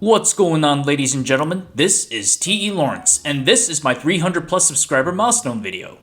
What's going on, ladies and gentlemen? This is T.E. Laurence, and this is my 300 plus subscriber milestone video.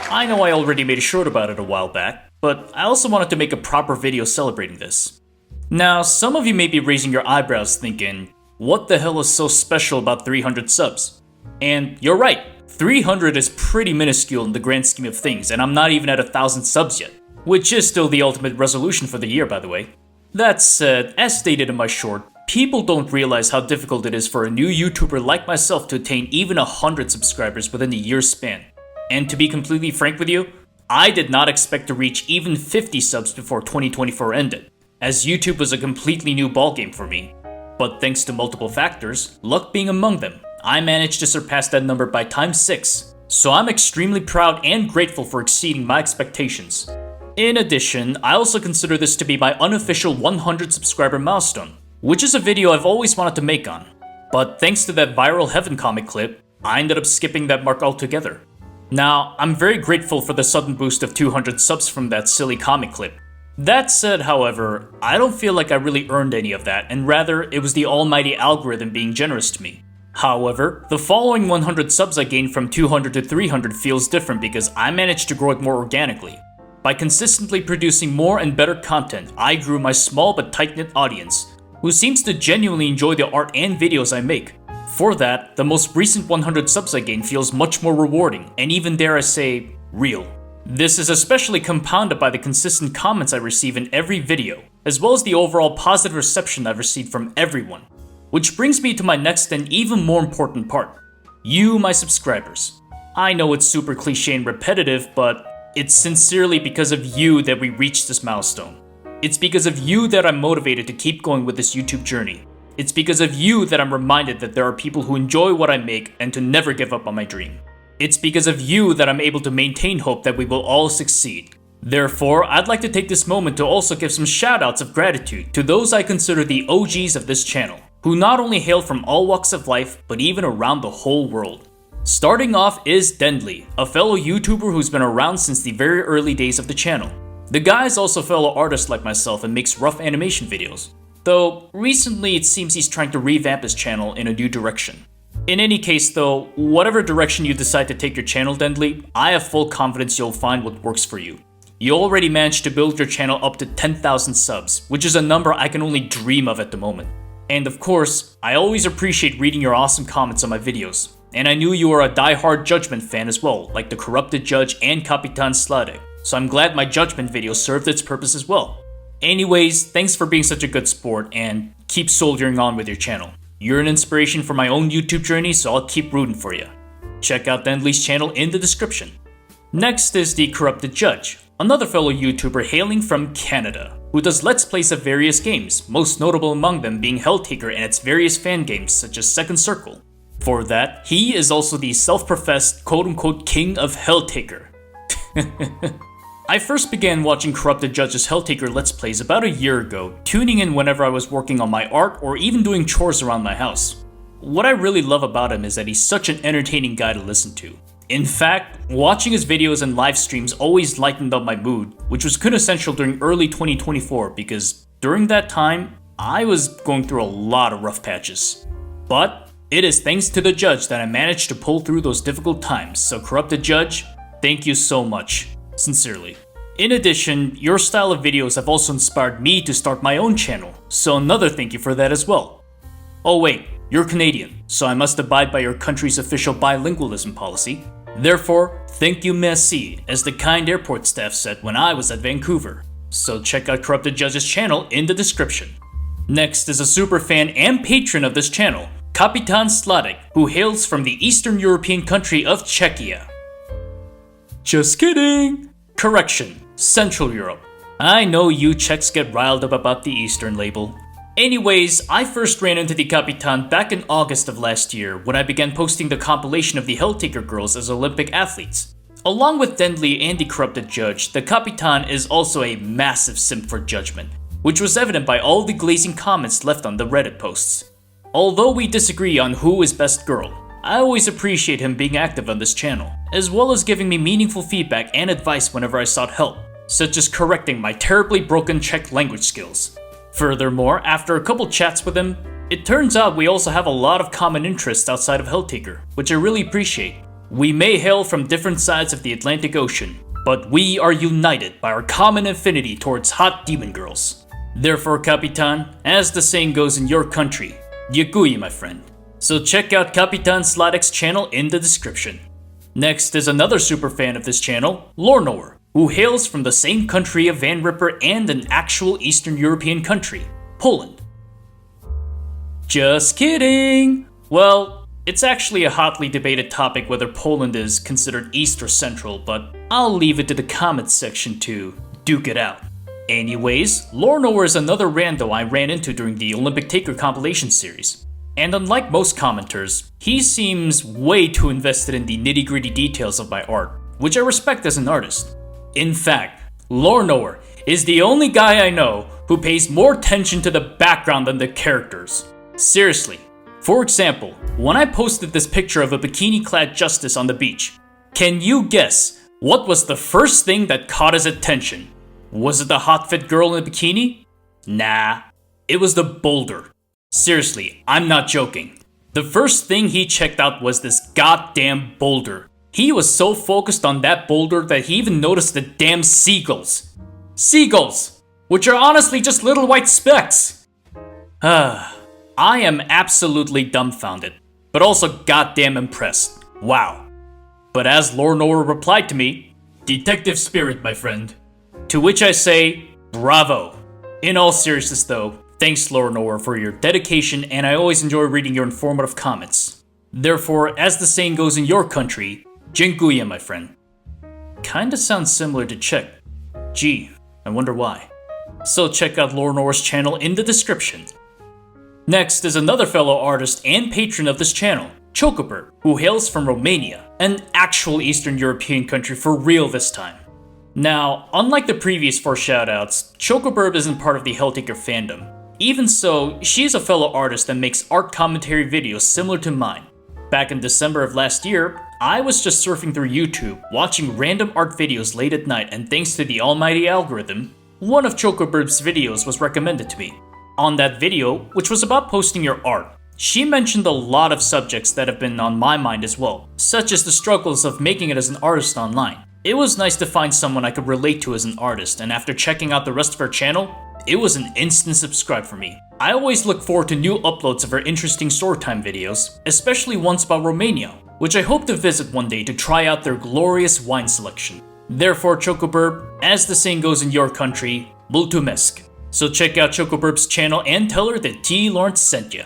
I know I already made a short about it a while back, but I also wanted to make a proper video celebrating this. Now, some of you may be raising your eyebrows thinking, what the hell is so special about 300 subs? And you're right, 300 is pretty minuscule in the grand scheme of things, and I'm not even at 1,000 subs yet. Which is still the ultimate resolution for the year, by the way. That said, as stated in my short, people don't realize how difficult it is for a new YouTuber like myself to attain even 100 subscribers within a year's span. And to be completely frank with you, I did not expect to reach even 50 subs before 2024 ended, as YouTube was a completely new ballgame for me. But thanks to multiple factors, luck being among them, I managed to surpass that number by times 6. So I'm extremely proud and grateful for exceeding my expectations. In addition, I also consider this to be my unofficial 100 subscriber milestone, which is a video I've always wanted to make on. But thanks to that viral Heaven comic clip, I ended up skipping that mark altogether. Now, I'm very grateful for the sudden boost of 200 subs from that silly comic clip. That said, however, I don't feel like I really earned any of that, and rather, it was the almighty algorithm being generous to me. However, the following 100 subs I gained from 200 to 300 feels different because I managed to grow it more organically. By consistently producing more and better content, I grew my small but tight-knit audience, who seems to genuinely enjoy the art and videos I make. For that, the most recent 100 subs I gained feels much more rewarding, and even dare I say, real. This is especially compounded by the consistent comments I receive in every video, as well as the overall positive reception I've received from everyone. Which brings me to my next and even more important part. You, my subscribers. I know it's super cliche and repetitive, but it's sincerely because of you that we reached this milestone. It's because of you that I'm motivated to keep going with this YouTube journey. It's because of you that I'm reminded that there are people who enjoy what I make and to never give up on my dream. It's because of you that I'm able to maintain hope that we will all succeed. Therefore, I'd like to take this moment to also give some shoutouts of gratitude to those I consider the OGs of this channel, who not only hail from all walks of life, but even around the whole world. Starting off is Denley, a fellow YouTuber who's been around since the very early days of the channel. The guy is also a fellow artist like myself and makes rough animation videos, though recently it seems he's trying to revamp his channel in a new direction. In any case though, whatever direction you decide to take your channel, Denley, I have full confidence you'll find what works for you. You already managed to build your channel up to 10,000 subs, which is a number I can only dream of at the moment. And of course, I always appreciate reading your awesome comments on my videos. And I knew you were a die-hard Judgment fan as well, like the Corrupted Judge and Capitan Slottic, so I'm glad my Judgment video served its purpose as well. Anyways, thanks for being such a good sport, and keep soldiering on with your channel. You're an inspiration for my own YouTube journey, so I'll keep rooting for you. Check out Denley's channel in the description. Next is the Corrupted Judge, another fellow YouTuber hailing from Canada, who does Let's Plays of various games, most notable among them being Helltaker and its various fan games such as Second Circle. For that, he is also the self-professed quote-unquote king of Helltaker. I first began watching Corrupted Judge's Helltaker Let's Plays about a year ago, tuning in whenever I was working on my art or even doing chores around my house. What I really love about him is that he's such an entertaining guy to listen to. In fact, watching his videos and live streams always lightened up my mood, which was quintessential during early 2024 because during that time, I was going through a lot of rough patches. But it is thanks to the Judge that I managed to pull through those difficult times, so Corrupted Judge, thank you so much. Sincerely. In addition, your style of videos have also inspired me to start my own channel, so another thank you for that as well. Oh wait, you're Canadian, so I must abide by your country's official bilingualism policy. Therefore, thank you merci, as the kind airport staff said when I was at Vancouver. So check out Corrupted Judge's channel in the description. Next is a super fan and patron of this channel, Capitan Slottic, who hails from the Eastern European country of Czechia. Just kidding! Correction, Central Europe. I know you Czechs get riled up about the Eastern label. Anyways, I first ran into the Capitan back in August of last year when I began posting the compilation of the Helltaker girls as Olympic athletes. Along with Denley and the Corrupted Judge, the Capitan is also a massive simp for Judgment, which was evident by all the glazing comments left on the Reddit posts. Although we disagree on who is best girl, I always appreciate him being active on this channel, as well as giving me meaningful feedback and advice whenever I sought help. such as correcting my terribly broken Czech language skills. Furthermore, after a couple chats with him, it turns out we also have a lot of common interests outside of Helltaker, which I really appreciate. We may hail from different sides of the Atlantic Ocean, but we are united by our common affinity towards hot demon girls. Therefore, Capitan, as the saying goes in your country, Dziękuję, my friend. So check out Capitan Slottic's channel in the description. Next is another super fan of this channel, Lorno, who hails from the same country of Van Ripper and an actual Eastern European country, Poland. Just kidding! Well, it's actually a hotly debated topic whether Poland is considered East or Central, but I'll leave it to the comments section to duke it out. Anyways, Lorno is another rando I ran into during the Olympic Taker compilation series. And unlike most commenters, he seems way too invested in the nitty-gritty details of my art, which I respect as an artist. In fact, Lorno is the only guy I know who pays more attention to the background than the characters. Seriously. For example, when I posted this picture of a bikini-clad Justice on the beach, can you guess what was the first thing that caught his attention? Was it the hot-fit girl in a bikini? Nah, it was the boulder. Seriously, I'm not joking. The first thing he checked out was this goddamn boulder. He was so focused on that boulder that he even noticed the damn seagulls. Seagulls! Which are honestly just little white specks. I am absolutely dumbfounded, but also goddamn impressed. Wow. But as Lorno replied to me, "Detective spirit, my friend." To which I say, bravo. In all seriousness though, thanks Lorno for your dedication, and I always enjoy reading your informative comments. Therefore, as the saying goes in your country, Dziękuję, my friend. Kinda sounds similar to Czech. Gee, I wonder why. So check out Lorno's channel in the description. Next is another fellow artist and patron of this channel, Choco Berb, who hails from Romania, an actual Eastern European country for real this time. Now, unlike the previous 4 shoutouts, Choco Berb isn't part of the Helltaker fandom. Even so, she is a fellow artist that makes art commentary videos similar to mine. Back in December of last year, I was just surfing through YouTube, watching random art videos late at night, and thanks to the almighty algorithm, one of Choco Berb's videos was recommended to me. On that video, which was about posting your art, she mentioned a lot of subjects that have been on my mind as well, such as the struggles of making it as an artist online. It was nice to find someone I could relate to as an artist, and after checking out the rest of her channel, it was an instant subscribe for me. I always look forward to new uploads of her interesting storytime videos, especially ones about Romania, which I hope to visit one day to try out their glorious wine selection. Therefore, Choco Berb, as the saying goes in your country, mulțumesc. So check out Choco Berb's channel and tell her that Laurence sent ya.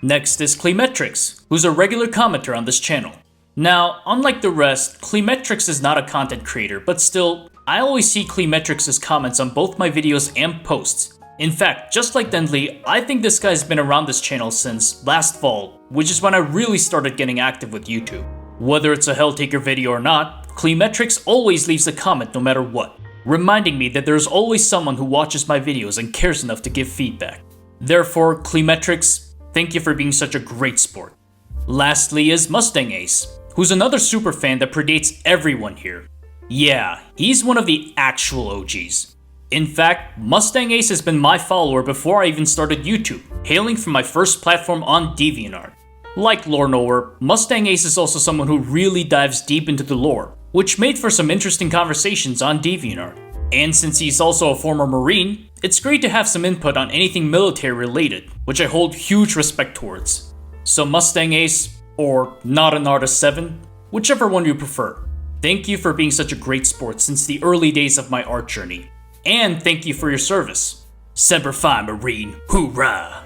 Next is Clemetrics, who's a regular commenter on this channel. Now, unlike the rest, Clemetrics is not a content creator, but still, I always see Clemetrics' comments on both my videos and posts. In fact, just like Denley, I think this guy's been around this channel since last fall, which is when I really started getting active with YouTube. Whether it's a Helltaker video or not, Clemetrics always leaves a comment no matter what, reminding me that there's always someone who watches my videos and cares enough to give feedback. Therefore, Clemetrics, thank you for being such a great sport. Lastly is Mustang Ace, who's another super fan that predates everyone here. Yeah, he's one of the actual OGs. In fact, Mustang Ace has been my follower before I even started YouTube, hailing from my first platform on DeviantArt. Like Lorno, Mustang Ace is also someone who really dives deep into the lore, which made for some interesting conversations on DeviantArt. And since he's also a former Marine, it's great to have some input on anything military related, which I hold huge respect towards. So Mustang Ace, or Not an Artist 7, whichever one you prefer, thank you for being such a great sport since the early days of my art journey. And thank you for your service. Semper Fi, Marine, hoorah!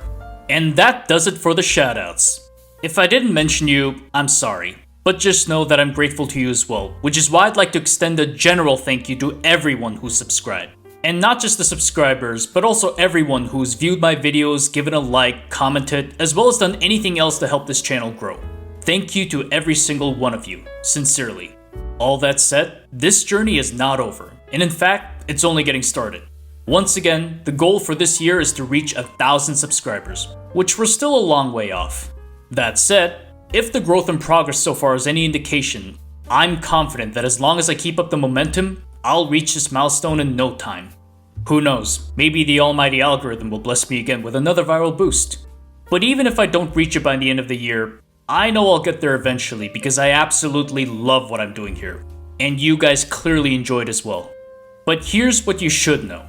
And that does it for the shoutouts. If I didn't mention you, I'm sorry. But just know that I'm grateful to you as well, which is why I'd like to extend a general thank you to everyone who's subscribed. And not just the subscribers, but also everyone who's viewed my videos, given a like, commented, as well as done anything else to help this channel grow. Thank you to every single one of you, sincerely. All that said, this journey is not over, and in fact, it's only getting started. Once again, the goal for this year is to reach 1,000 subscribers, which we're still a long way off. That said, if the growth and progress so far is any indication, I'm confident that as long as I keep up the momentum, I'll reach this milestone in no time. Who knows, maybe the almighty algorithm will bless me again with another viral boost. But even if I don't reach it by the end of the year, I know I'll get there eventually because I absolutely love what I'm doing here. And you guys clearly enjoyed as well. But here's what you should know.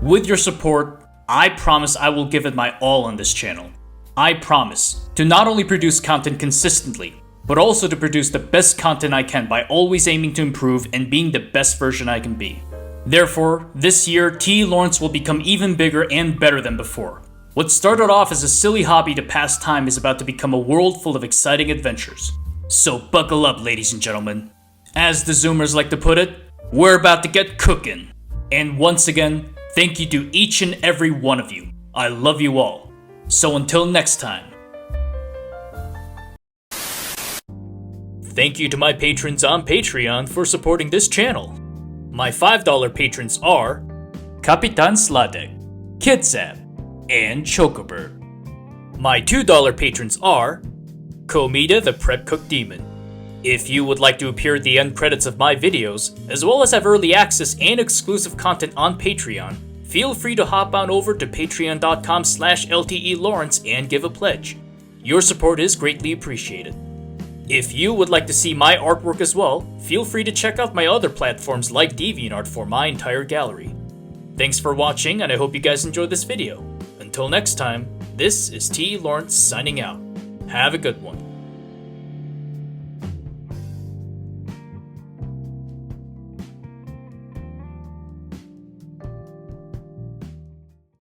With your support, I promise I will give it my all on this channel. I promise to not only produce content consistently, but also to produce the best content I can by always aiming to improve and being the best version I can be. Therefore, this year, T. Laurence will become even bigger and better than before. What started off as a silly hobby to pass time is about to become a world full of exciting adventures. So buckle up, ladies and gentlemen. As the Zoomers like to put it, we're about to get cooking. And once again, thank you to each and every one of you. I love you all. So until next time. Thank you to my patrons on Patreon for supporting this channel. My $5 patrons are Capitan Slottic, Kidzap, and Choco Berb. My $2 patrons are Comida the Prep Cook Demon. If you would like to appear at the end credits of my videos, as well as have early access and exclusive content on Patreon, feel free to hop on over to patreon.com/LTELawrence and give a pledge. Your support is greatly appreciated. If you would like to see my artwork as well, feel free to check out my other platforms like DeviantArt for my entire gallery. Thanks for watching, and I hope you guys enjoyed this video. Until next time, this is T. Laurence signing out. Have a good one.